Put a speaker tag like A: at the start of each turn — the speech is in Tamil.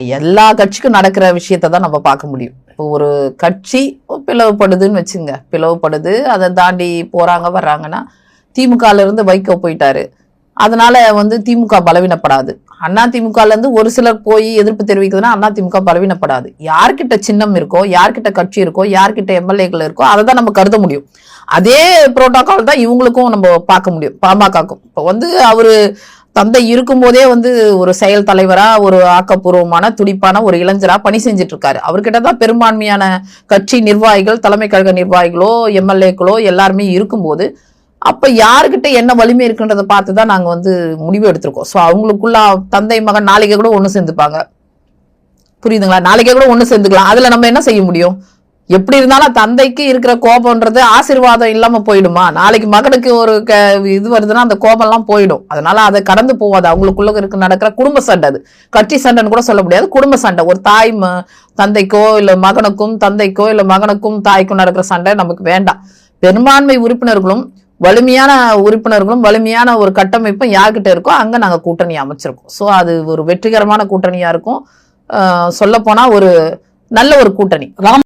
A: எல்லா கட்சிக்கும் நடக்கிற விஷயத்த தான் நம்ம பார்க்க முடியும். இப்போ ஒரு கட்சி பிளவுபடுதுன்னு வச்சுங்க, பிளவுபடுது, அதை தாண்டி போறாங்க வர்றாங்கன்னா, திமுகல இருந்து வைகோ போயிட்டாரு, அதனால திமுக பலவீனப்படாது. அதிமுகல இருந்து ஒரு சிலர் போய் எதிர்ப்பு தெரிவிக்குதுன்னா அதிமுக பலவீனப்படாது. யார்கிட்ட சின்னம் இருக்கோ, யார்கிட்ட கட்சி இருக்கோ, யார்கிட்ட எம்எல்ஏக்கள் இருக்கோ, அதை தான் நம்ம கருத முடியும். அதே புரோட்டோகால் தான் இவங்களுக்கும் நம்ம பார்க்க முடியும், பாமகக்கும். இப்போ அவரு தந்தை இருக்கும்போதே ஒரு செயல் தலைவரா, ஒரு ஆக்கப்பூர்வமான துடிப்பான ஒரு இளைஞரா பணி செஞ்சுட்டு இருக்காரு. அவர்கிட்டதான் பெரும்பான்மையான கட்சி நிர்வாகிகள், தலைமை கழக நிர்வாகிகளோ, எம்எல்ஏக்களோ எல்லாருமே இருக்கும்போது, அப்ப யாருக்கிட்ட என்ன வலிமை இருக்குன்றதை பார்த்துதான் நாங்க முடிவு எடுத்திருக்கோம். சோ அவங்களுக்குள்ள தந்தை மகன் நாளைக்கே கூட ஒண்ணு சேர்ந்துப்பாங்க, புரியுதுங்களா? நாளைக்கே கூட ஒண்ணு சேர்ந்துக்கலாம். அதுல நம்ம என்ன செய்ய முடியும்? எப்படி இருந்தாலும் தந்தைக்கு இருக்கிற கோபம்ன்றது ஆசீர்வாதம் இல்லாம போயிடுமா? நாளைக்கு மகனுக்கு ஒரு இது வருதுன்னா அந்த கோபம் எல்லாம் போயிடும். அதனால அதை கடந்து போவாது. அவங்களுக்குள்ள நடக்கிற குடும்ப சண்டை, அது கட்சி சண்டைன்னு கூட சொல்ல முடியாது, குடும்ப சண்டை. ஒரு தாய் தந்தைக்கோ இல்ல மகனுக்கும், தந்தைக்கோ இல்ல மகனுக்கும் தாய்க்கும் நடக்கிற சண்டை நமக்கு வேண்டாம். பெரும்பான்மை உறுப்பினர்களும் வலிமையான உறுப்பினர்களும் வலிமையான ஒரு கட்டமைப்பும் யார்கிட்ட இருக்கோ அங்க நாங்க கூட்டணி அமைச்சிருக்கோம். சோ அது ஒரு வெற்றிகரமான கூட்டணியா இருக்கும். சொல்ல போனா ஒரு நல்ல ஒரு கூட்டணி.